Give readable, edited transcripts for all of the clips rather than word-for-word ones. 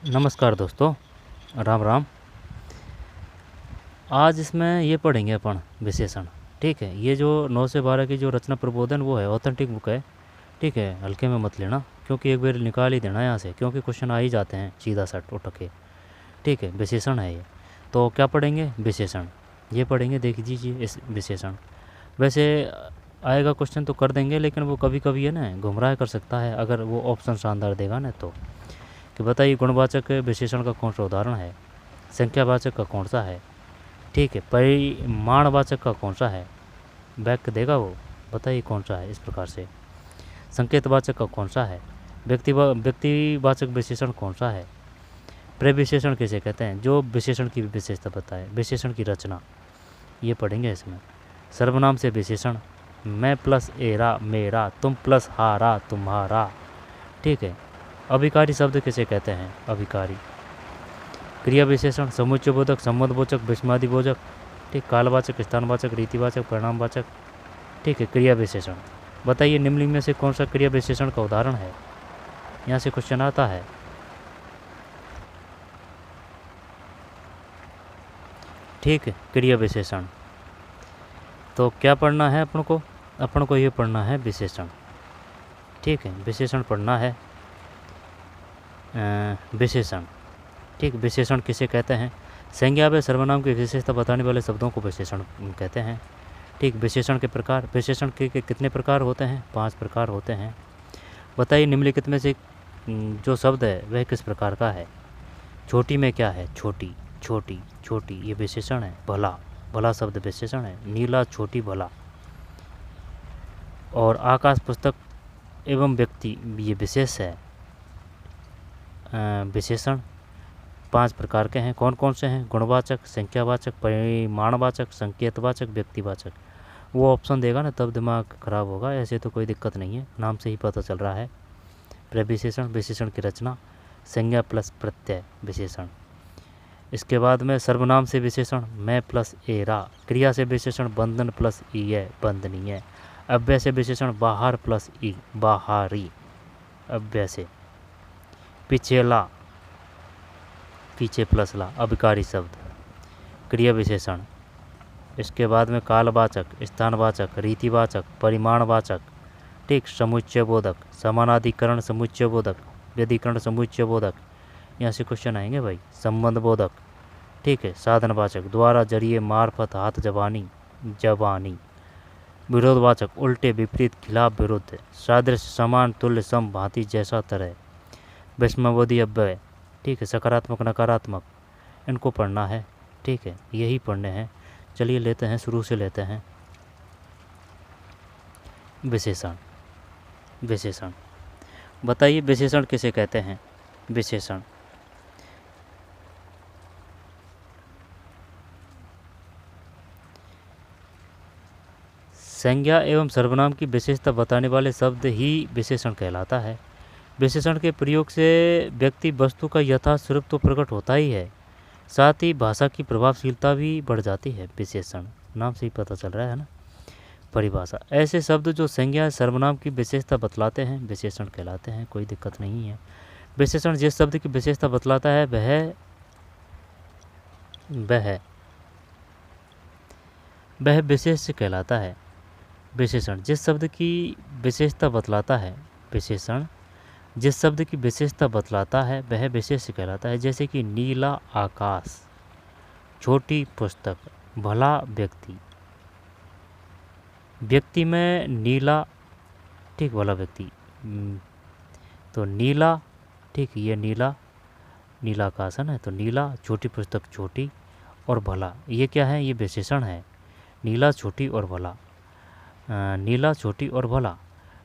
नमस्कार दोस्तों, राम राम। आज इसमें ये पढ़ेंगे अपन विशेषण। ठीक है, ये जो 9 से 12 की जो रचना प्रबोधन वो है, ऑथेंटिक बुक है। ठीक है, हल्के में मत लेना, क्योंकि एक बार निकाल ही देना यहाँ से, क्योंकि क्वेश्चन आ ही जाते हैं सीधा सट उठ के। ठीक है, विशेषण है ये। तो क्या पढ़ेंगे? विशेषण। ये पढ़ेंगे, देख लीजिए इस विशेषण। वैसे आएगा क्वेश्चन तो कर देंगे, लेकिन वो कभी कभी है ना गुमराह कर सकता है, अगर वो ऑप्शन शानदार देगा ना तो। कि बताइए, गुणवाचक विशेषण का कौन सा उदाहरण है, संख्यावाचक का कौन सा है, ठीक है, परिमाणवाचक का कौन सा है, वाक्य देगा वो, बताइए कौन सा है। इस प्रकार से संकेतवाचक का कौन सा है, व्यक्तिवाचक विशेषण कौन सा है, प्रविशेषण किसे कहते हैं, जो विशेषण की विशेषता बताए, विशेषण की रचना, ये पढ़ेंगे इसमें। सर्वनाम से विशेषण, मैं प्लस एरा मेरा, तुम प्लस हारा तुम्हारा। ठीक है, अभिकारी शब्द किसे कहते हैं, अभिकारी। क्रिया विशेषण, समुच्चयबोधक, संबंधबोधक, विस्मयादिबोधक। ठीक, कालवाचक, स्थानवाचक, रीतिवाचक, परिणामवाचक। ठीक है, क्रिया विशेषण। बताइए निम्नलिखित में से कौन सा क्रिया विशेषण का उदाहरण है, यहाँ से क्वेश्चन आता है। ठीक है, क्रिया विशेषण। तो क्या पढ़ना है अपन को ये पढ़ना है विशेषण। ठीक है, विशेषण पढ़ना है, विशेषण। ठीक, विशेषण किसे कहते हैं, संज्ञा व सर्वनाम की विशेषता बताने वाले शब्दों को विशेषण कहते हैं। ठीक, विशेषण के प्रकार, विशेषण के कितने प्रकार होते हैं, 5 प्रकार होते हैं। बताइए निम्नलिखित में से जो शब्द है वह किस प्रकार का है। छोटी में क्या है, छोटी, छोटी, छोटी, ये विशेषण है। भला, भला शब्द विशेषण है। नीला, छोटी, भला। और आकाश, पुस्तक एवं व्यक्ति, ये विशेष है। विशेषण 5 प्रकार के हैं। कौन कौन से हैं? गुणवाचक, संख्यावाचक, परिमाणवाचक, संकेतवाचक, व्यक्तिवाचक। वो ऑप्शन देगा ना तब दिमाग खराब होगा, ऐसे तो कोई दिक्कत नहीं है, नाम से ही पता चल रहा है। प्रविशेषण, विशेषण की रचना, संज्ञा प्लस प्रत्यय विशेषण। इसके बाद में सर्वनाम से विशेषण, मैं प्लस एरा। क्रिया से विशेषण, बंधन प्लस ईय, बंधनीय। अव्यय से विशेषण, बाहर प्लस ई, बाहरी, अव्यय से। पिछेला, पीछे प्लस ला, अभिकारी शब्द, क्रिया विशेषण। इसके बाद में कालवाचक, स्थानवाचक, रीतिवाचक, परिमाणवाचक। ठीक, समुच्चयबोधक, समानाधिकरण समुच्चयबोधक, व्यधिकरण समुच्चयबोधक, यहाँ से क्वेश्चन आएंगे भाई। संबंधबोधक। ठीक है, साधनवाचक, द्वारा, जरिए, मार्फत, हाथ, जबानी, जबानी। विरोधवाचक, उल्टे, विपरीत, खिलाफ, विरुद्ध। सादृश्य, समान, तुल्य, सम, भांति, जैसा, तरह। विस्मयबोधी अव्यय। ठीक है, सकारात्मक, नकारात्मक, इनको पढ़ना है। ठीक है, यही पढ़ने हैं। चलिए लेते हैं, शुरू से लेते हैं। विशेषण, विशेषण। बताइए विशेषण किसे कहते हैं, विशेषण। संज्ञा एवं सर्वनाम की विशेषता बताने वाले शब्द ही विशेषण कहलाता है। विशेषण के प्रयोग से व्यक्ति वस्तु का यथास्वरूप तो प्रकट होता ही है, साथ ही भाषा की प्रभावशीलता भी बढ़ जाती है। विशेषण नाम से ही पता चल रहा है ना। परिभाषा, ऐसे शब्द जो संज्ञा सर्वनाम की विशेषता बतलाते हैं विशेषण कहलाते हैं, कोई दिक्कत नहीं है। विशेषण जिस शब्द की विशेषता बतलाता है वह विशेष कहलाता है। विशेषण जिस शब्द की विशेषता बतलाता है, विशेषण जिस शब्द की विशेषता बतलाता है वह विशेष कहलाता है। जैसे कि नीला आकाश, छोटी पुस्तक, भला व्यक्ति। व्यक्ति में नीला, ठीक, भला व्यक्ति। तो नीला, ठीक, ये नीला, नीला आकाश है ना, तो नीला, छोटी पुस्तक, छोटी और भला, ये क्या है, ये विशेषण है। नीला, छोटी और भला, नीला, छोटी और भला।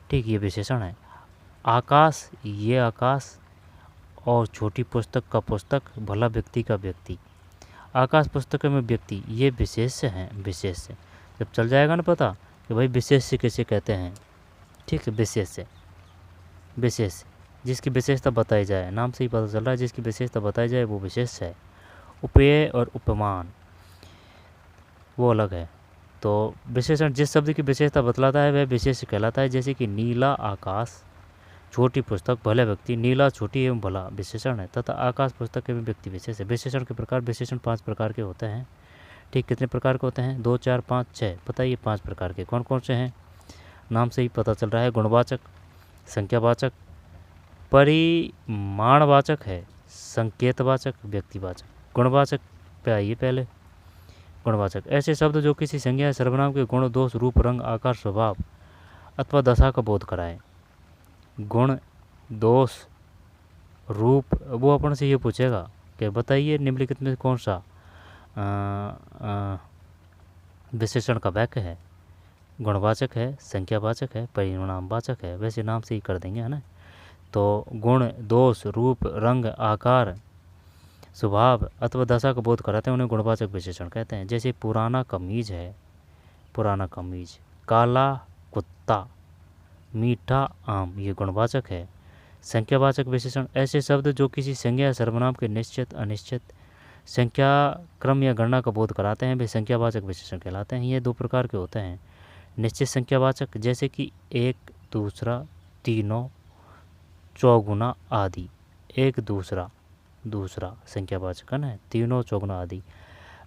ठीक, ये विशेषण है। आकाश, ये आकाश, और छोटी पुस्तक का पुस्तक, भला व्यक्ति का व्यक्ति। आकाश, पुस्तक में व्यक्ति, ये विशेष्य हैं। विशेष्य जब चल जाएगा ना पता कि भाई विशेष्य किसे कहते हैं। ठीक है, विशेष्य, विशेष जिसकी विशेषता बताई जाए, नाम से ही पता चल रहा है, जिसकी विशेषता बताई जाए वो विशेष है। उपेय और उपमान वो अलग है। तो विशेषण जिस शब्द की विशेषता बतलाता है वह विशेष कहलाता है। जैसे कि नीला आकाश, छोटी पुस्तक भले व्यक्ति, नीला छोटी एवं भला विशेषण है, तथा आकाश पुस्तक एवं व्यक्ति विशेष है। विशेषण के प्रकार, विशेषण 5 प्रकार के होते हैं। ठीक, कितने प्रकार के होते हैं? 2, 4, 5, 6, बताइए 5 प्रकार के कौन कौन से हैं? नाम से ही पता चल रहा है। गुणवाचक, संख्यावाचक, परिमाणवाचक है, संकेतवाचक, व्यक्तिवाचक। गुणवाचक पे आइए पहले। गुणवाचक ऐसे शब्द जो किसी संज्ञा या सर्वनाम के गुण, दोष, रूप, रंग, आकार, स्वभाव अथवा दशा का बोध कराए। गुण, दोष, रूप, वो अपन से ये पूछेगा कि बताइए निम्नलिखित में कौन सा विशेषण का वाक्य है? गुणवाचक है, संख्यावाचक है, परिणामवाचक है। वैसे नाम से ही कर देंगे, है ना। तो गुण, दोष, रूप, रंग, आकार, स्वभाव अथवा दशा का बोध कराते हैं, उन्हें गुणवाचक विशेषण कहते हैं। जैसे पुराना कमीज है, पुराना कमीज, काला कुत्ता, मीठा आम, ये गुणवाचक है। संख्यावाचक विशेषण ऐसे शब्द जो किसी संज्ञा या सर्वनाम के निश्चित, अनिश्चित संख्या, क्रम या गणना का बोध कराते हैं, वे संख्यावाचक विशेषण कहलाते हैं। ये 2 प्रकार के होते हैं। निश्चित संख्यावाचक जैसे कि 1, दूसरा, तीनों, चौगुना आदि। 1, दूसरा, दूसरा संख्यावाचक है ना, तीनों, चौगुना आदि।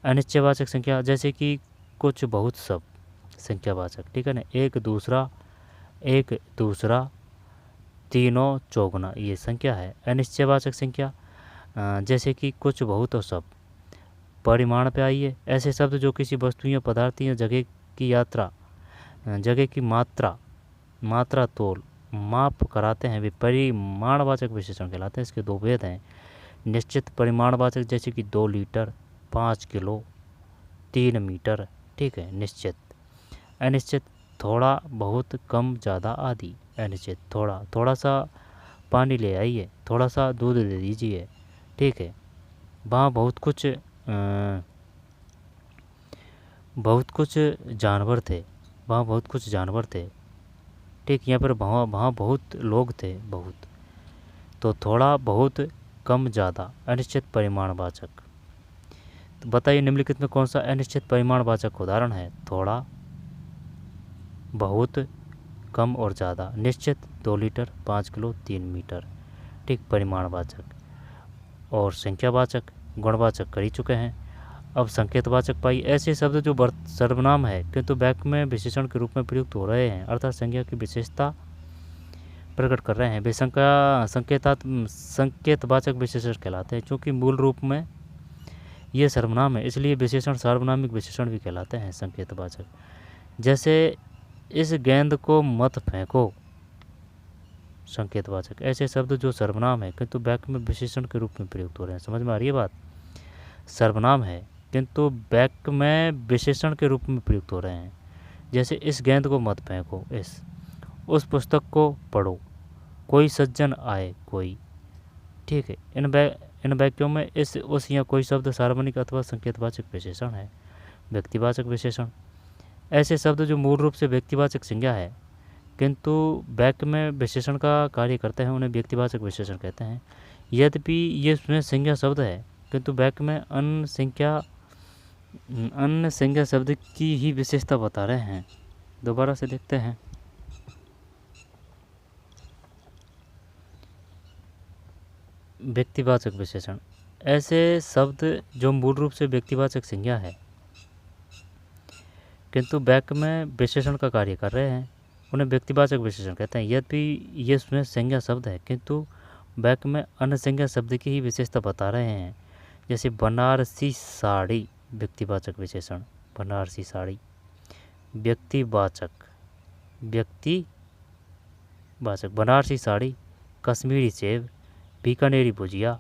अनिश्चयवाचक संख्या जैसे कि कुछ, बहुत, सब, संख्यावाचक। ठीक है ना। 1, दूसरा, 1, दूसरा, तीनों, चौगुना, ये संख्या है। अनिश्चयवाचक संख्या जैसे कि कुछ, बहुत और सब। परिमाण पे आइए। ऐसे शब्द जो किसी वस्तु या पदार्थ या जगह की यात्रा, जगह की मात्रा, तोल, माप कराते हैं, वे परिमाणवाचक विशेषण कहलाते हैं। इसके 2 भेद हैं। निश्चित परिमाणवाचक जैसे कि 2 लीटर, 5 किलो, 3 मीटर। ठीक है, निश्चित। अनिश्चित थोड़ा, बहुत, कम, ज़्यादा आदि। अनिश्चित थोड़ा सा पानी ले आइए, थोड़ा सा दूध दे दीजिए। ठीक है। वहाँ बहुत कुछ जानवर थे, वहाँ बहुत कुछ जानवर थे। ठीक, यहाँ पर वहाँ बहुत लोग थे, बहुत। तो थोड़ा, बहुत, कम, ज़्यादा, अनिश्चित परिमाणवाचक। तो बताइए निम्नलिखित में कौन सा अनिश्चित परिमाणवाचक उदाहरण है? थोड़ा, बहुत, कम और ज़्यादा। निश्चित 2 लीटर, 5 किलो, 3 मीटर। ठीक, परिमाणवाचक। और संख्यावाचक, गुणवाचक कर ही चुके हैं। अब संकेतवाचक पाई ऐसे शब्द जो सर्वनाम है किंतु वाक्य में विशेषण के रूप में प्रयुक्त हो रहे हैं, अर्थात संज्ञा की विशेषता प्रकट कर रहे हैं, वे संकेतवाचक विशेषण कहलाते हैं। क्योंकि मूल रूप में ये सर्वनाम है, इसलिए विशेषण सार्वनामिक विशेषण भी कहलाते हैं, संकेतवाचक। जैसे इस गेंद को मत फेंको, संकेतवाचक। ऐसे शब्द जो सर्वनाम है किंतु वाक्य में विशेषण के रूप में प्रयुक्त हो रहे हैं। समझ में आ रही है बात? सर्वनाम है किंतु वाक्य में विशेषण के रूप में प्रयुक्त हो रहे हैं। जैसे इस गेंद को मत फेंको, उस पुस्तक को पढ़ो, कोई सज्जन आए, कोई। ठीक है। इन वाक्यों में इस, उस या कोई शब्द सार्वजनिक अथवा संकेतवाचक विशेषण है। व्यक्तिवाचक विशेषण ऐसे शब्द जो मूल रूप से व्यक्तिवाचक संज्ञा है किंतु वाक्य में विशेषण का कार्य करते हैं, उन्हें व्यक्तिवाचक विशेषण कहते हैं। यद्यपि ये स्वयं संज्ञा शब्द है किंतु वाक्य में अन्य संज्ञा शब्द की ही विशेषता बता रहे हैं। दोबारा से देखते हैं। व्यक्तिवाचक विशेषण ऐसे शब्द जो मूल रूप से व्यक्तिवाचक संज्ञा है किंतु वाक्य में विशेषण का कार्य कर रहे हैं, उन्हें व्यक्तिवाचक विशेषण कहते हैं। यद्यपि ये स्वयं संज्ञा शब्द है किंतु वाक्य में अन्य संज्ञा शब्द की ही विशेषता बता रहे हैं। जैसे बनारसी साड़ी, व्यक्तिवाचक विशेषण, बनारसी साड़ी। व्यक्तिवाचक, बनारसी साड़ी, कश्मीरी सेब, बीकानेरी भुजिया।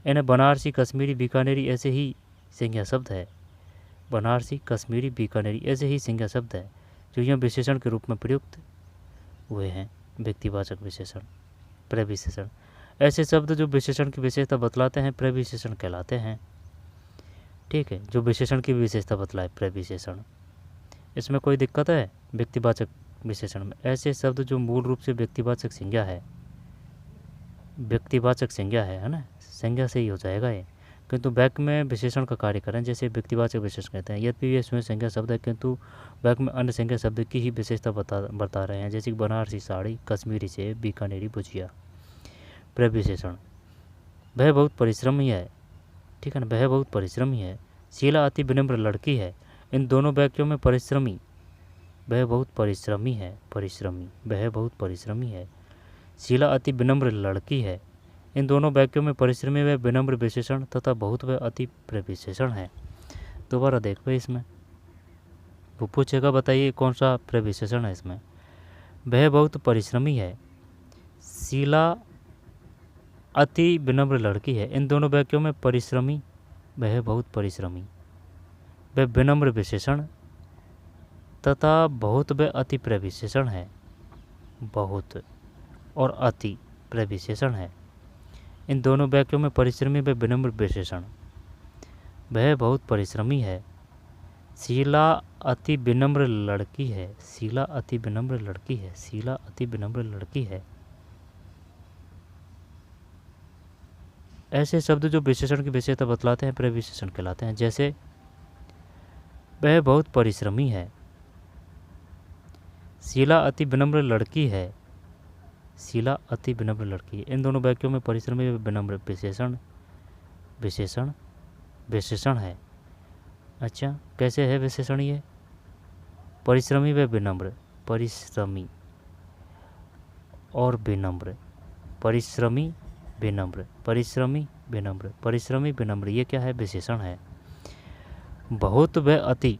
इन्हें बनारसी, कश्मीरी, बीकानेरी ऐसे ही संज्ञा शब्द है। बनारसी, कश्मीरी, बीकानेरी ऐसे ही संज्ञा शब्द है जो यह विशेषण के रूप में प्रयुक्त हुए हैं। व्यक्तिवाचक विशेषण। प्रविशेषण ऐसे शब्द जो विशेषण की विशेषता बतलाते हैं, प्रविशेषण कहलाते हैं। ठीक है, जो विशेषण की विशेषता बतलाए, प्रविशेषण। इसमें कोई दिक्कत है? व्यक्तिवाचक विशेषण में ऐसे शब्द जो मूल रूप से व्यक्तिवाचक संज्ञा है, व्यक्तिवाचक संज्ञा है ना, संज्ञा से ही हो जाएगा ये, किंतु वाक्य में विशेषण का कार्य करें, जैसे व्यक्तिवाचक विशेषण कहते हैं। यद्यपि ये स्वयं संज्ञा शब्द है किंतु वाक्य में अन्य संज्ञा शब्द की ही विशेषता बता रहे हैं, जैसे कि बनारसी साड़ी, कश्मीरी सेब, बीकानेरी भुजिया। प्रविशेषण, वह बहुत परिश्रमी है, ठीक है ना, वह बहुत परिश्रमी है। शीला अति विनम्र लड़की है। इन दोनों वाक्यों में परिश्रमी, वह बहुत परिश्रमी है, परिश्रमी, वह बहुत परिश्रमी है। शीला अति विनम्र लड़की है। इन दोनों वाक्यों में परिश्रमी व विनम्र विशेषण तथा बहुत व अति प्रविशेषण है। दोबारा देखो, इसमें वो पूछेगा बताइए कौन सा प्रविशेषण है इसमें। वह बहुत परिश्रमी है, शीला अति विनम्र लड़की है। इन दोनों वाक्यों में परिश्रमी, वह बहुत परिश्रमी, वह विनम्र विशेषण तथा बहुत व अति प्रविशेषण है। बहुत और अति प्रविशेषण है। इन दोनों वाक्यों में परिश्रमी व विनम्र विशेषण। वह बहुत परिश्रमी है, शीला अति विनम्र लड़की है, शीला अति विनम्र लड़की है, शीला अति विनम्र लड़की है। ऐसे शब्द जो विशेषण की विशेषता बतलाते हैं प्रविशेषण कहलाते हैं। जैसे वह बहुत परिश्रमी है, शीला अति विनम्र लड़की है, शीला अति विनम्र लड़की है। इन दोनों वाक्यों में परिश्रमी व विनम्र विशेषण विशेषण विशेषण है। अच्छा, कैसे है विशेषण ये? परिश्रमी व विनम्र, परिश्रमी और विनम्र, परिश्रमी विनम्र, परिश्रमी विनम्र, परिश्रमी विनम्र, ये क्या है? विशेषण है। बहुत व अति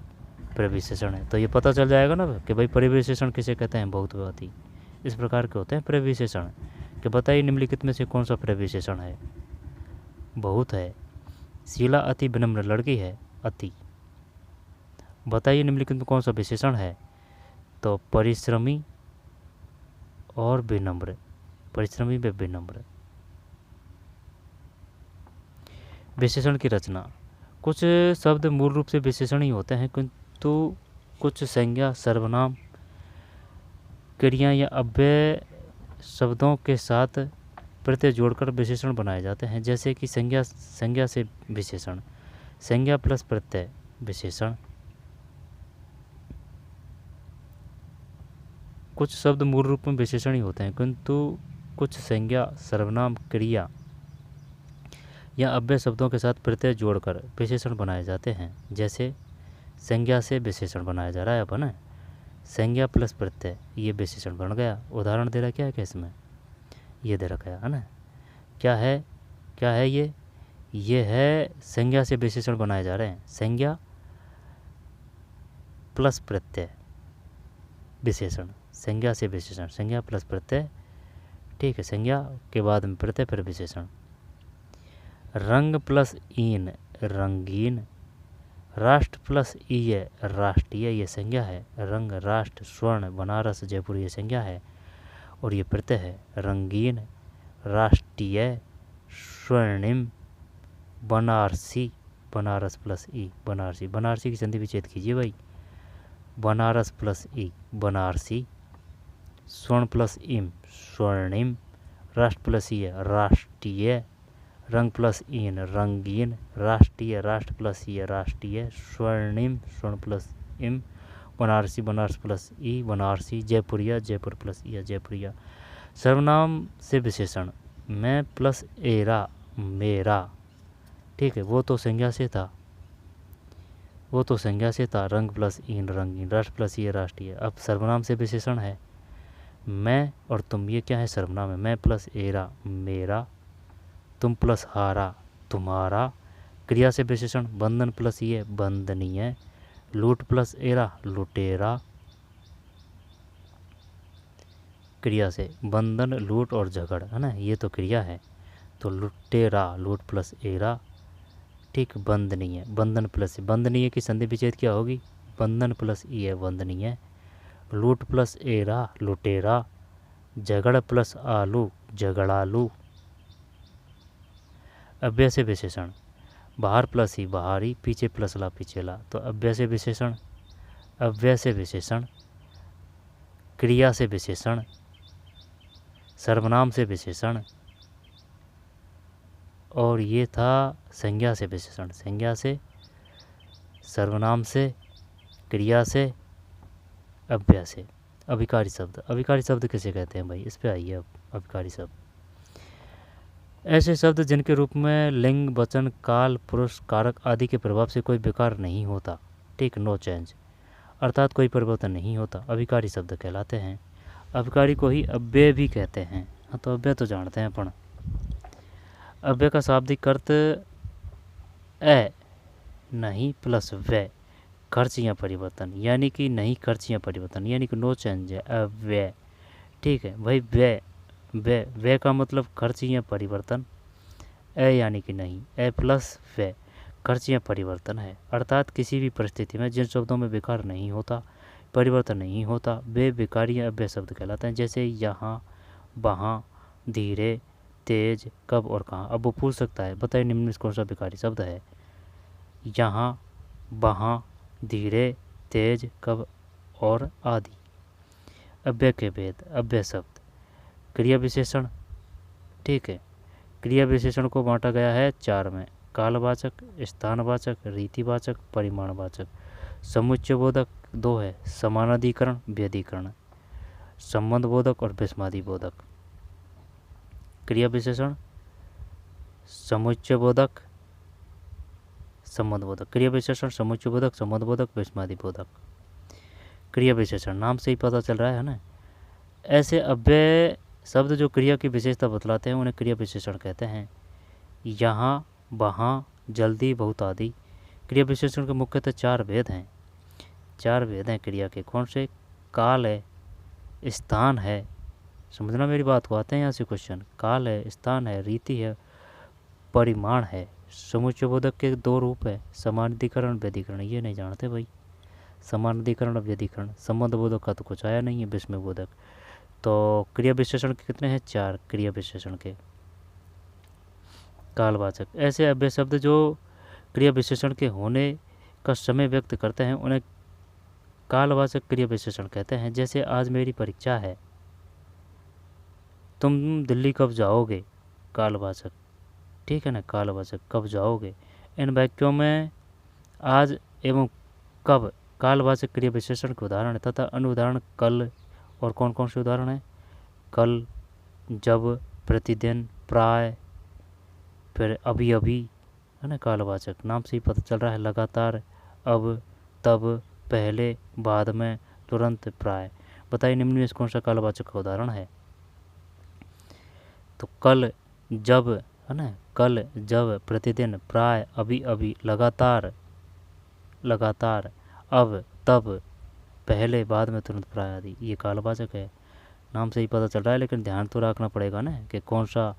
प्रविशेषण है। तो ये पता चल जाएगा ना कि भाई परिविशेषण किसे कहते हैं, बहुत व अति। इस प्रकार के होते हैं प्रविशेषण। कि बताइए निम्नलिखित में से कौन सा प्रविशेषण है? बहुत है, शीला अति विनम्र लड़की है, अति। बताइए निम्नलिखित में कौन सा विशेषण है? तो परिश्रमी और विनम्र, परिश्रमी व विनम्र। विशेषण की रचना। कुछ शब्द मूल रूप से विशेषण ही होते हैं, किंतु कुछ संज्ञा, सर्वनाम, क्रिया या अव्यय शब्दों के साथ प्रत्यय जोड़कर विशेषण बनाए जाते हैं। जैसे कि संज्ञा से विशेषण, संज्ञा प्लस प्रत्यय विशेषण। कुछ शब्द मूल रूप में विशेषण ही होते हैं, किंतु कुछ संज्ञा, सर्वनाम, क्रिया या अव्यय शब्दों के साथ प्रत्यय जोड़कर विशेषण बनाए जाते हैं। जैसे संज्ञा से विशेषण बनाया जा रहा है अपन, संज्ञा प्लस प्रत्यय, ये विशेषण बन गया। उदाहरण दे रहा क्या है, इसमें ये दे रखा है ना। क्या है, क्या है ये है संज्ञा से विशेषण बनाए जा रहे हैं। संज्ञा प्लस प्रत्यय विशेषण, संज्ञा से विशेषण, संज्ञा प्लस प्रत्यय, ठीक है, संज्ञा के बाद में प्रत्यय फिर विशेषण। रंग प्लस ईन, रंगीन। राष्ट्र प्लस ईय, राष्ट्रीय, ये संज्ञा है। रंग, राष्ट्र, स्वर्ण, बनारस, जयपुर, ये संज्ञा है और ये प्रत्यय है। रंगीन, राष्ट्रीय, स्वर्णिम, बनारसी, बनारस प्लस ई, बनारसी, बनारसी की संधि विच्छेद कीजिए भाई। बनारस प्लस ई, बनारसी। स्वर्ण प्लस इम, स्वर्णिम। राष्ट्र प्लस ई, राष्ट्रीय। रंग प्लस ईन, रंगीन। राष्ट्रीय, राष्ट्र प्लस ई, राष्ट्रीय। स्वर्णिम, स्वर्ण प्लस इम। बनारसी, बनारस प्लस ई, बनारसी। जयपुरिया, जयपुर प्लस ई, जयपुरिया। सर्वनाम से विशेषण, मैं प्लस एरा, मेरा, ठीक है, वो तो संज्ञा से था, वो तो संज्ञा से था। रंग प्लस ईन, रंगीन। राष्ट्र प्लस ई, राष्ट्रीय। अब सर्वनाम से विशेषण है मैं और तुम, ये क्या है? सर्वनाम है। मैं प्लस एरा, मेरा। तुम प्लस हारा, तुम्हारा। क्रिया से विशेषण बंधन प्लस ये, बंधनीय। लूट प्लस एरा, लुटेरा। क्रिया से बंधन, लूट और झगड़, है ना, ये तो क्रिया है। तो लुटेरा, लूट प्लस एरा, ठीक। बंधनीय, बंधन प्लस, बंधनीय की संधि विच्छेद क्या होगी? बंधन प्लस ये, बंधनीय। लूट प्लस एरा, लुटेरा। झगड़ प्लस आलू, झगड़ालू। अव्यय से विशेषण बाहर प्लस ही, बाहरी। पीछे प्लस ला, पीछेला। तो अव्यय से विशेषण, अव्यय से विशेषण, क्रिया से विशेषण, सर्वनाम से विशेषण, और ये था संज्ञा से विशेषण, संज्ञा से, सर्वनाम से, क्रिया से, अव्यय से। अभिकारी शब्द, अभिकारी शब्द किसे कहते हैं भाई, इस पे आइए अब। अभिकारी शब्द ऐसे शब्द जिनके रूप में लिंग, वचन, काल, पुरुष, कारक आदि के प्रभाव से कोई विकार नहीं होता, ठीक, नो चेंज, अर्थात कोई परिवर्तन नहीं होता, अभिकारी शब्द कहलाते हैं। अभिकारी को ही अव्यय भी कहते हैं। हाँ, तो अव्यय तो जानते हैं अपन। अव्यय का शाब्दिक अर्थ ए नहीं प्लस व्यय, खर्च या परिवर्तन, यानी कि नहीं खर्च या परिवर्तन, यानी कि नो चेंज है, अव्यय, ठीक है भाई। व्यय, व्यय, व्यय का मतलब खर्च या परिवर्तन, ए यानी कि नहीं, ए प्लस व्यय, खर्च या परिवर्तन है, अर्थात किसी भी परिस्थिति में जिन शब्दों में विकार नहीं होता, परिवर्तन नहीं होता, वे विकारी या अव्यय शब्द कहलाते हैं। जैसे यहाँ, वहाँ, धीरे, तेज, कब और कहाँ। अब वो पूछ सकता है बताइए निम्न में कौन सा विकारी शब्द है। यहाँ, वहाँ, धीरे, तेज, कब और आदि। अव्यय के भेद, अव्यय शब्द, क्रिया विशेषण, ठीक है। क्रिया विशेषण को बांटा गया है 4 में, कालवाचक, स्थानवाचक, रीतिवाचक, परिमाणवाचक। समुच्चयबोधक 2 है, समानाधिकरण, व्यधिकरण, संबंधबोधक और विस्मादिबोधक। क्रिया विशेषण, समुच्चयबोधक, संबंधबोधक। क्रिया विशेषण, समुच्चयबोधक, संबंधबोधक, विस्मादिबोधक। क्रिया विशेषण नाम से ही पता चल रहा है ना। ऐसे अव्यय शब्द जो क्रिया की विशेषता बतलाते हैं उन्हें क्रिया विशेषण कहते हैं। यहाँ, वहाँ, जल्दी, बहुत आदि। क्रिया विशेषण के मुख्यतः 4 भेद हैं, 4 भेद हैं क्रिया के। कौन से? काल है, स्थान है, समझना मेरी बात को, आते हैं यहाँ से क्वेश्चन। काल है, स्थान है, रीति है, परिमाण है। समुच्चयबोधक के 2 रूप है, समानाधिकरण, व्यधिकरण। ये नहीं जानते भाई, समानाधिकरण और व्यधिकरण। संबंधबोधक का तो कुछ आया नहीं है, विस्मयबोधक। तो क्रिया विशेषण के कितने हैं? 4 क्रिया विशेषण के। कालवाचक, ऐसे अव्यय शब्द जो क्रिया विशेषण के होने का समय व्यक्त करते हैं उन्हें कालवाचक क्रिया विशेषण कहते हैं। जैसे आज मेरी परीक्षा है, तुम दिल्ली कब जाओगे, कालवाचक, ठीक है ना, कालवाचक, कब जाओगे। इन वाक्यों में आज एवं कब कालवाचक क्रिया विशेषण के उदाहरण है, तथा अन्य उदाहरण कल और कौन कौन से उदाहरण हैं? कल, जब, प्रतिदिन, प्राय, फिर अभी अभी, है ना, कालवाचक नाम से ही पता चल रहा है। लगातार, अब, तब, पहले, बाद में, तुरंत, प्राय। बताइए निम्न में कौन सा कालवाचक का उदाहरण है? तो कल, जब, है ना, कल, जब, प्रतिदिन, प्राय, अभी अभी, लगातार, लगातार, अब, तब, पहले, बाद में, तुरंत, प्राय आदि। ये कालवाचक है, नाम से ही पता चल रहा है, लेकिन ध्यान तो रखना पड़ेगा ना कि कौन सा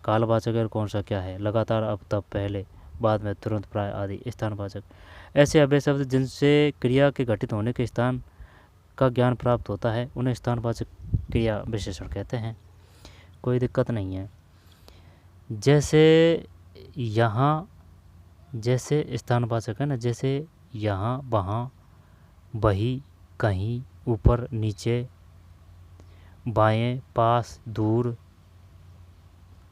कालवाचक है और कौन सा क्या है। लगातार, अब, तब, पहले, बाद में, तुरंत, प्राय आदि। स्थानवाचक, ऐसे अव्यय शब्द जिनसे क्रिया के घटित होने के स्थान का ज्ञान प्राप्त होता है उन्हें स्थानवाचक क्रिया विशेषण कहते हैं। कोई दिक्कत नहीं है। जैसे यहाँ, जैसे स्थानवाचक है ना, जैसे यहाँ, वहाँ, वही, कहीं, ऊपर, नीचे, बाएं, पास, दूर,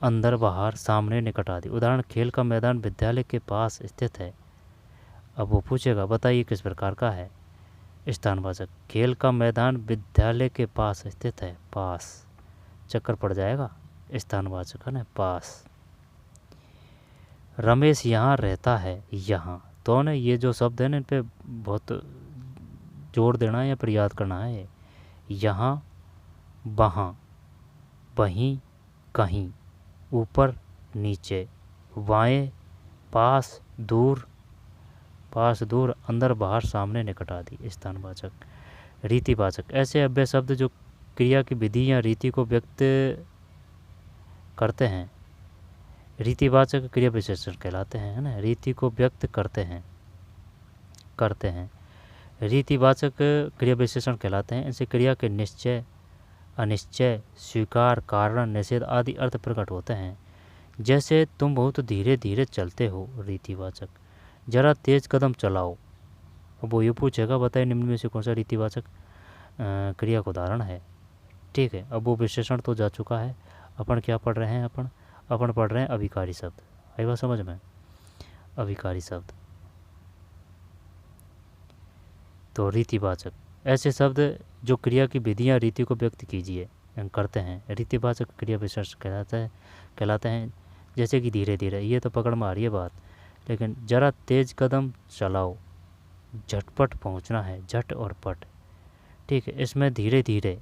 अंदर, बाहर, सामने, निकट आदि। उदाहरण, खेल का मैदान विद्यालय के पास स्थित है। अब वो पूछेगा बताइए किस प्रकार का है। स्थानवाचक, खेल का मैदान विद्यालय के पास स्थित है, पास, चक्कर पड़ जाएगा, स्थानवाचक है ना, पास। रमेश यहाँ रहता है, यहाँ। तो ना ये जो शब्द है ना इन पे बहुत जोर देना है या फिर याद करना है। यहाँ, वहाँ, वहीं, कहीं, ऊपर, नीचे, बाएं, पास, दूर, पास, दूर, अंदर, बाहर, सामने, निकट आदि। स्थानवाचक। रीतिवाचक, ऐसे अव्यय शब्द जो क्रिया की विधि या रीति को व्यक्त करते हैं रीतिवाचक क्रिया विशेषण कहलाते हैं, है ना, रीति को व्यक्त करते हैं रीतिवाचक क्रिया विशेषण कहलाते हैं। इनसे क्रिया के निश्चय, अनिश्चय, स्वीकार, कारण, निषेध आदि अर्थ प्रकट होते हैं। जैसे तुम बहुत धीरे धीरे चलते हो, रीतिवाचक। जरा तेज कदम चलाओ। अब वो ये पूछेगा बताइए निम्न में से कौन सा रीतिवाचक क्रिया का उदाहरण है। ठीक है, अब वो विशेषण तो जा चुका है। अपन क्या पढ़ रहे हैं? अपन पढ़ रहे हैं अभिकारी शब्द। आई बात समझ में। अभिकारी शब्द तो रीतिवाचक, ऐसे शब्द जो क्रिया की विधियाँ रीति को व्यक्त कीजिए करते हैं, रीतिवाचक क्रिया विशेष कहलाते हैं। जैसे कि धीरे धीरे, ये तो पकड़ में आ रही है बात, लेकिन जरा तेज कदम चलाओ, झटपट पहुंचना है, झट और पट, ठीक है। इसमें धीरे धीरे,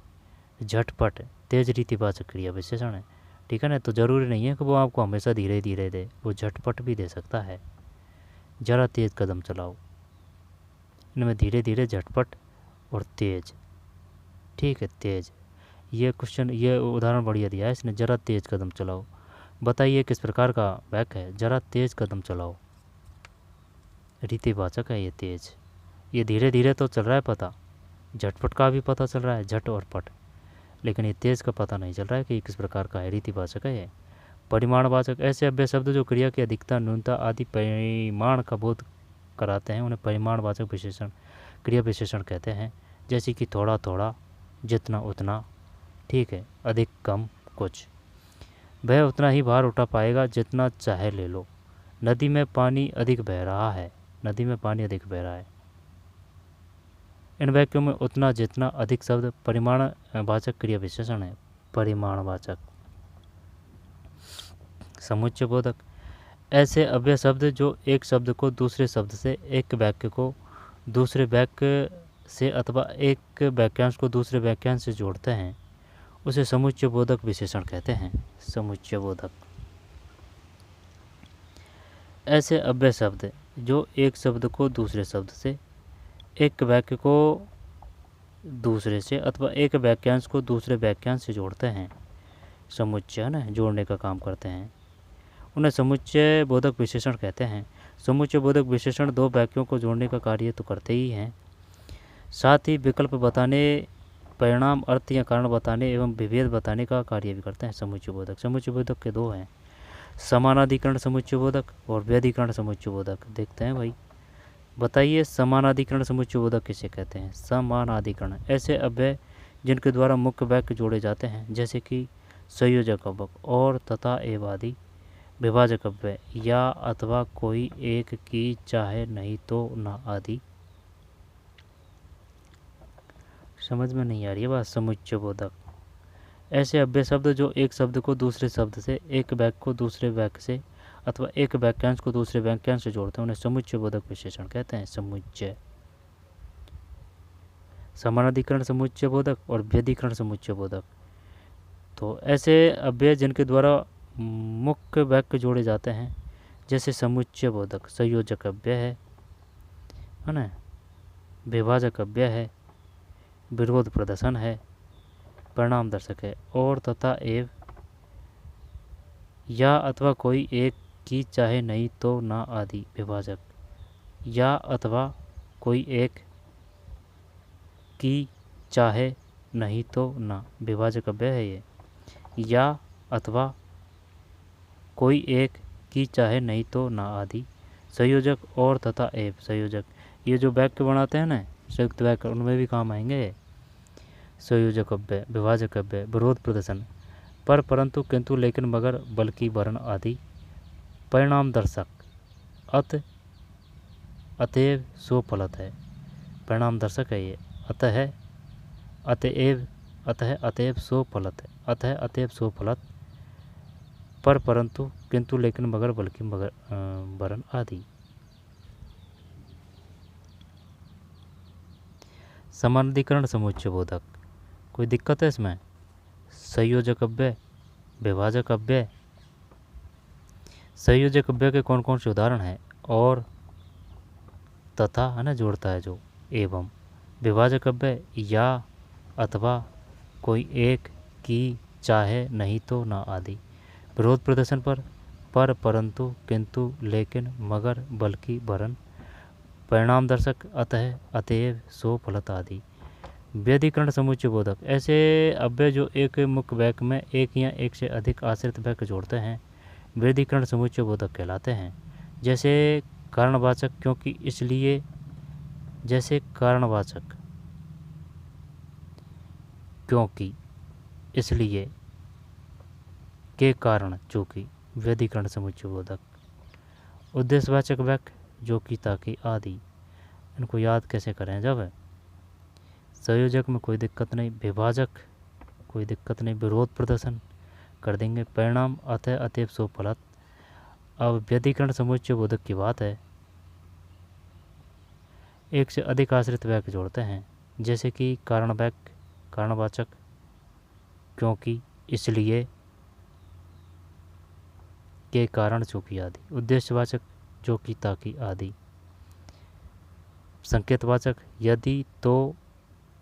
झटपट, तेज रीतिवाचक क्रिया विशेषण है, ठीक है ना। तो ज़रूरी नहीं है कि वो आपको हमेशा धीरे धीरे दे, वो झटपट भी दे सकता है। जरा तेज कदम चलाओ, इनमें धीरे धीरे, झटपट और तेज, ठीक है, तेज। ये क्वेश्चन, ये उदाहरण बढ़िया दिया है इसने, जरा तेज कदम चलाओ। बताइए किस प्रकार का वाक्य है, जरा तेज कदम चलाओ, रीतिवाचक है ये तेज। ये धीरे धीरे तो चल रहा है पता, झटपट का भी पता चल रहा है, झट और पट, लेकिन ये तेज का पता नहीं चल रहा है कि किस प्रकार का है, रीतिवाचक है ये। परिमाणवाचक, ऐसे अव्यय शब्द जो क्रिया की अधिकता, न्यूनता आदि परिमाण का बोध कराते हैं, उन्हें परिमाणवाचक विशेषण, क्रिया विशेषण कहते हैं। जैसे कि थोड़ा थोड़ा, जितना उतना, ठीक है, अधिक कम कुछ। वह उतना ही भार उठा पाएगा जितना चाहे ले लो। नदी में पानी अधिक बह रहा है, नदी में पानी अधिक बह रहा है। इन वाक्यों में उतना, जितना, अधिक शब्द परिमाणवाचक क्रिया विशेषण है। परिमाणवाचक। समुच्चय बोधक, ऐसे अव्यय शब्द जो एक शब्द को दूसरे शब्द से, एक वाक्य को दूसरे वाक्य से अथवा एक वाक्यांश को दूसरे वाक्यांश से जोड़ते हैं, उसे समुच्चय बोधक विशेषण कहते हैं। समुच्चय बोधक। ऐसे अव्यय शब्द जो एक शब्द को दूसरे शब्द से, एक वाक्य को दूसरे से अथवा एक वाक्यांश को दूसरे वाक्यांश से जोड़ते हैं, समुच्चय ना, जोड़ने का काम करते हैं, उन्हें समुच्चय बोधक विशेषण कहते हैं। समुच्चय बोधक विशेषण दो वाक्यों को जोड़ने का कार्य तो करते ही हैं, साथ ही विकल्प बताने, परिणाम, अर्थ या कारण बताने एवं विभेद बताने का कार्य भी करते हैं समुच्चय बोधक। समुच्चय बोधक के दो हैं, समानाधिकरण समुच्चय बोधक और व्यधिकरण समुच्चय बोधक। देखते हैं भाई, बताइए समानाधिकरण समुच्चय बोधक किसे कहते हैं। समानाधिकरण, ऐसे अव्यय जिनके द्वारा मुख्य वाक्य जोड़े जाते हैं, जैसे कि संयोजक अव्यय और, तथा, एवं आदि। विभाजक अव्यय, या, अथवा, कोई एक की, चाहे, नहीं तो, न आदि। समझ में नहीं आ रही है बात। समुच्चय बोधक, ऐसे अव्यय शब्द जो एक शब्द को दूसरे शब्द से, एक वाक्य को दूसरे वाक्य से अथवा एक वाक्यांश को दूसरे वाक्यांश से जोड़ते हैं, उन्हें समुच्चय बोधक विशेषण कहते हैं। समुच्चय। समानाधिकरण समुच्चय बोधक और व्यधिकरण समुच्चय बोधक। तो ऐसे अव्यय जिनके द्वारा मुख्य वाक्य जोड़े जाते हैं, जैसे समुच्चय बोधक, संयोजक अव्यय है ना, विभाजक अव्यय है, विरोध प्रदर्शन है, परिणाम दर्शक है, और, तथा, एवं, या, अथवा, कोई एक की, चाहे, नहीं तो, ना आदि। विभाजक, या, अथवा, कोई एक की, चाहे, नहीं तो, ना, विभाजक अव्यय है ये। या, अथवा, कोई एक की, चाहे, नहीं तो, ना आदि। संयोजक और, तथा, एवं, संयोजक, ये जो वाक्य बनाते हैं ना, संयुक्त वाक्य, उनमें भी काम आएंगे। संयोजक अव्यय, विभाजक अव्यय, विरोध प्रदर्शन, पर, परंतु, किंतु, लेकिन, मगर, बल्कि, वरन आदि। परिणाम दर्शक, अतएव, सो फलत है। परिणाम दर्शक है ये। अतः, अतएव, अतएव, सो फलत है। अतः, अतएव, सो फलत, पर, परंतु, किंतु, लेकिन, मगर, बल्कि, मगर, वरन आदि। समानाधिकरण समुच्चय बोधक, कोई दिक्कत है इसमें। संयोजक अव्यय, विभाजक अव्यय। संयोजक अव्यय के कौन कौन से उदाहरण हैं। और, तथा है ना, जोड़ता है जो, एवं। विभाजक अव्यय, या, अथवा, कोई एक की, चाहे, नहीं तो, ना आदि। विरोध प्रदर्शन पर, परंतु, किंतु, लेकिन, मगर, बल्कि, वरन। परिणाम दर्शक, अतः, अतएव, सो फलत आदि। व्यधिकरण समुच्चय बोधक, ऐसे अव्यय जो एक मुख्य वाक्य में एक या एक से अधिक आश्रित वाक्य जोड़ते हैं, व्यधिकरण समुच्चय बोधक कहलाते हैं। जैसे कारणवाचक, क्योंकि, इसलिए। जैसे कारणवाचक, क्योंकि, इसलिए, के कारण, चूंकि। व्यधिकरण समुच्चय बोधक। उद्देश्यवाचक वाक्य जो कि ताकि आदि, इनको याद कैसे करें जब संयोजक में कोई दिक्कत नहीं, विभाजक कोई दिक्कत नहीं, विरोध प्रदर्शन कर देंगे, परिणाम अतः अतएव सो फलत। अब व्यधिकरण समुच्चय बोधक की बात है, एक से अधिक आश्रित वाक्य जोड़ते हैं, जैसे कि कारण वाक्य, कारणवाचक, क्योंकि, इसलिए, के कारण, चूंकि आदि। उद्देश्यवाचक जो कि ताकि आदि। संकेतवाचक यदि, तो,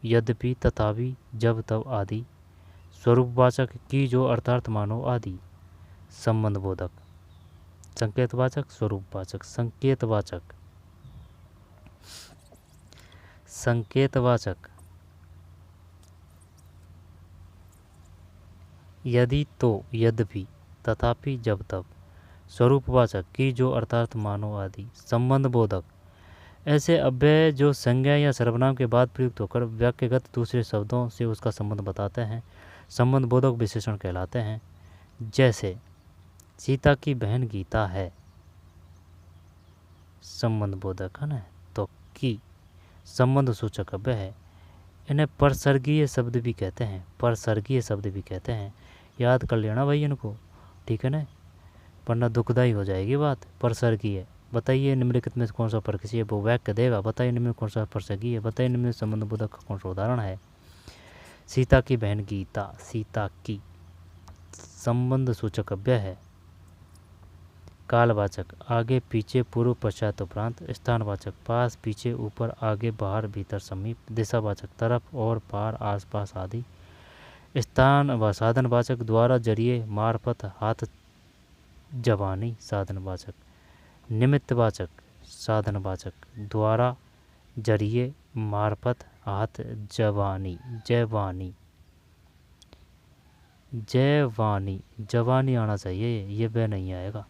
यद्यपि, तथापि, जब तब आदि। स्वरूपवाचक की जो अर्थार्थ मानो आदि। संबंध बोधक। संकेतवाचक, स्वरूपवाचक। संकेतवाचक, संकेतवाचक यदि, तो, यद्यपि, तथापि, जब तब। स्वरूपवाचक की जो अर्थार्थ मानो आदि। संबंध बोधक ऐसे अव्यय जो संज्ञा या सर्वनाम के बाद प्रयुक्त होकर वाक्यगत दूसरे शब्दों से उसका संबंध बताते हैं, संबंध बोधक विशेषण कहलाते हैं। जैसे सीता की बहन गीता है, संबंध बोधक है ना। तो की संबंध सूचक अव्यय है। इन्हें परसर्गीय शब्द भी कहते हैं, परसर्गीय शब्द भी कहते हैं। याद कर लेना भाई इनको, ठीक है ना, वरना दुखदाई हो जाएगी बात। परसर्गीय, बताइए निम्नलिखित में कौन सा परकिसी है, वो वाक्य देगा, बताइए निम्न में कौन सा परसर्गीय है, बताइए निम्न संबंध बोधक का कौन सा उदाहरण है। सीता की बहन गीता, सीता की संबंध सूचक अव्यय है। कालवाचक आगे पीछे पूर्व पश्चात उपरांत। स्थानवाचक पास पीछे ऊपर आगे बाहर भीतर समीप। दिशावाचक तरफ और पार आसपास आदि। स्थान व साधनवाचक द्वारा जरिए मार्फत हाथ जवानी साधनवाचक। निमित्तवाचक साधनवाचक द्वारा जरिए मार्फत हाथ जवानी जयवानी जयवानी जवानी आना चाहिए, ये वह नहीं आएगा,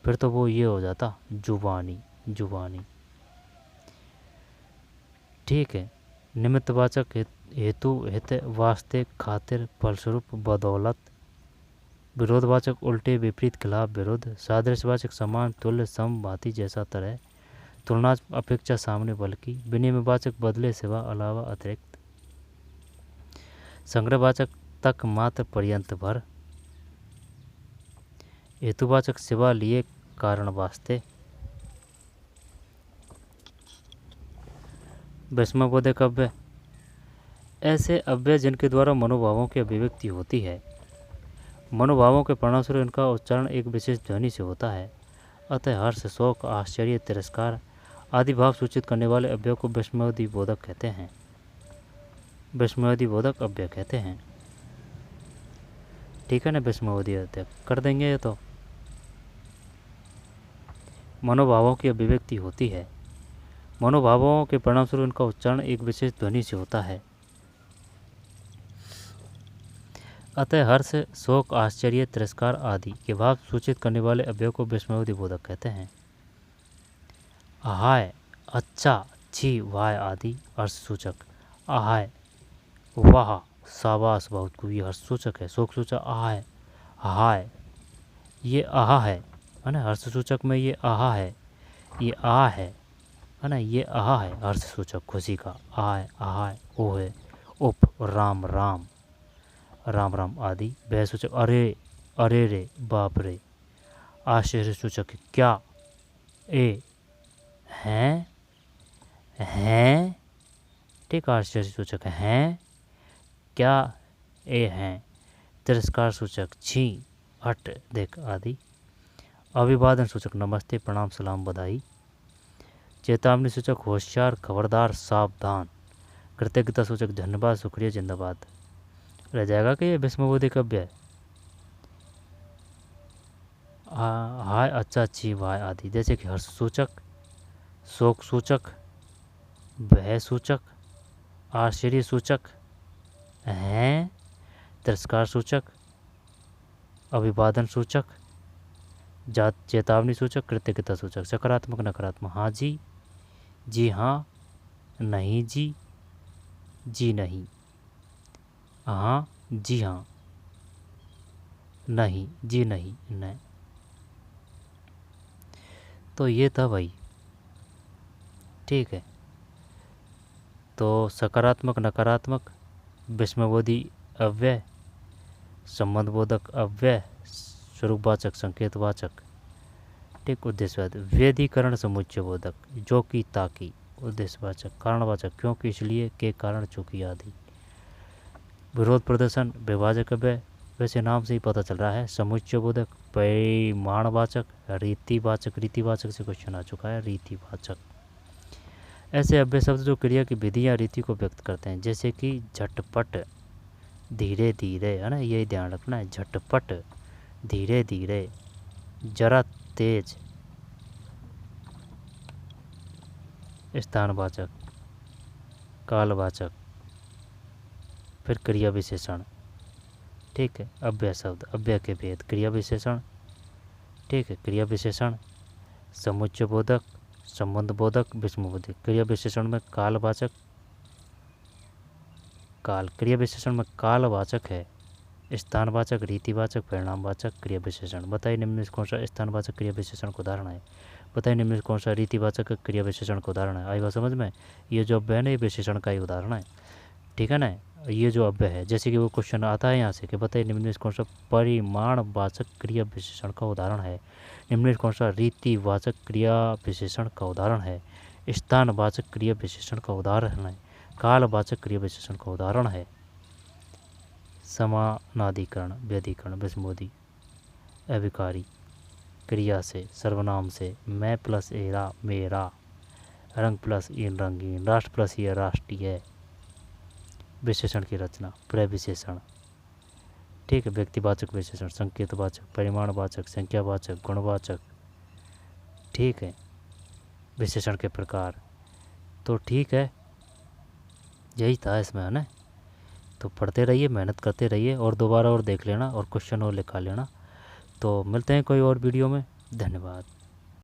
फिर तो वो ये हो जाता जुबानी जुबानी। ठीक है। निमित्तवाचक हेतु हित वास्ते खातिर फलस्वरूप बदौलत। विरोधवाचक उल्टे विपरीत खिलाफ विरुद्ध। सादृश्यवाचक समान तुल्य सम भांति जैसा तरह। तुलना अपेक्षा सामने बल्कि। विनिमयवाचक बदले सिवा अलावा अतिरिक्त। संग्रहवाचक तक मात्र पर्यंत भर। हेतुवाचक सिवा लिए कारण वास्ते। विस्मयबोधक अव्यय ऐसे अव्यय जिनके द्वारा मनोभावों की अभिव्यक्ति होती है। मनोभावों के परिणामस्वरूप इनका उच्चारण एक विशेष ध्वनि से होता है, अतः हर्ष, शोक, आश्चर्य, तिरस्कार आदि भाव सूचित करने वाले अव्यय को विस्मयोदि बोधक कहते हैं। विस्मयोदि बोधक अव्यय कहते हैं, ठीक है ना। विस्मयोदि अव्यय कर देंगे ये तो। मनोभावों की अभिव्यक्ति होती है, मनोभावों के परिणामस्वरूप इनका उच्चारण एक विशेष ध्वनि से होता है, अतः हर्ष, शोक, आश्चर्य, तिरस्कार आदि के भाव सूचित करने वाले अव्यय को विस्मयोदि बोधक कहते हैं। आहाय, अच्छा, छी, वाय आदि हर्ष सूचक। आहाय, वाह, शाबाश, बहुत खूब, ये हर्ष सूचक है। शोक सूचक आहाय, हाय, ये आहा है ना। हर्ष सूचक में ये आहा है, ये आ है ना, ये आहा है हर्ष सूचक खुशी का। आय, आहाय, ओ है, उप, राम, राम, राम राम आदि। वह सूचक अरे, अरे रे, बाप रे। आश्चर्य सूचक क्या, ए, हैं, हैं, ठीक। आश्चर्य सूचक हैं, क्या, ए, हैं। तिरस्कार सूचक छी, हट, देख आदि। अभिवादन सूचक नमस्ते, प्रणाम, सलाम, बधाई। चेतावनी सूचक होशियार, खबरदार, सावधान। कृतज्ञता सूचक धन्यवाद, शुक्रिया, जिंदाबाद। रह जाएगा कि ये विस्मयबोधक अव्यय। हाय, अच्छा, अच्छी, वाय आदि। जैसे कि हर्ष सूचक, शोक सूचक, भय सूचक, आश्चर्य सूचक, हैं, तिरस्कार सूचक, अभिवादन सूचक, चेतावनी सूचक, कृतज्ञता सूचक। सकारात्मक, नकारात्मक। हाँ जी, जी हाँ, नहीं जी, जी नहीं, हाँ, जी हाँ, नहीं, जी नहीं, नहीं। तो ये था भाई, ठीक है। तो सकारात्मक नकारात्मक, विस्मयबोधी अव्यय, संबंधबोधक अव्यय, स्वरूपवाचक संकेतवाचक, ठीक। उद्देश्यवाद वेदीकरण समुच्चय बोधक, जो कि ताकि, उद्देश्यवाचक कारणवाचक क्योंकि इसलिए के कारण चूंकि आदि। विरोध प्रदर्शन विभाजक अव्यय, वैसे नाम से ही पता चल रहा है। समुच्चय बोधक परिमाणवाचक, रीतिवाचक, रीतिवाचक से क्वेश्चन आ चुका है, रीतिवाचक। ऐसे अव्यय शब्द जो क्रिया की विधि या रीति को व्यक्त करते हैं, जैसे कि झटपट, धीरे धीरे, है ना, यही ध्यान रखना है। झटपट, धीरे धीरे, जरा तेज, स्थानवाचक, कालवाचक, फिर क्रिया विशेषण, ठीक है। अव्यय शब्द, अव्यय के भेद, क्रिया विशेषण, ठीक है। क्रिया विशेषण समुच्चय बोधक, संबंध बोधक, विस्मयबोधक। क्रिया विशेषण में कालवाचक, काल, क्रिया विशेषण में कालवाचक है। स्थानवाचक, रीतिवाचक, परिणामवाचक, क्रिया विशेषण। बताइए निम्न में कौन सा स्थानवाचक क्रिया विशेषण का उदाहरण है। बताइए निम्न में कौन सा रीतिवाचक क्रिया विशेषण का उदाहरण है। आई बात समझ में। ये जो अव्यय है ना, ये विशेषण का ही उदाहरण है, ठीक है ना। ये जो अव्यय है, जैसे कि वो क्वेश्चन आता है यहाँ से कि बताइए निम्न में कौन सा परिमाणवाचक क्रिया विशेषण का उदाहरण है। निम्न में कौन सा रीतिवाचक क्रिया विशेषण का उदाहरण है। स्थानवाचक क्रिया विशेषण का उदाहरण है। कालवाचक क्रिया विशेषण का उदाहरण है। समानाधिकरण, व्यधिकरण, विस्मयबोधी, अविकारी, क्रिया से, सर्वनाम से, मैं प्लस एरा मेरा, रंग प्लस इन रंगीन, राष्ट्र प्लस यह राष्ट्रीय। विशेषण की रचना, प्रविशेषण, ठीक है। व्यक्तिवाचक विशेषण, संकेतवाचक, परिमाणवाचक, संख्यावाचक, गुणवाचक, ठीक है। विशेषण के प्रकार, तो ठीक है, यही था इसमें, है ना। तो पढ़ते रहिए, मेहनत करते रहिए, और दोबारा और देख लेना और क्वेश्चन और लिखा लेना। तो मिलते हैं कोई और वीडियो में। धन्यवाद।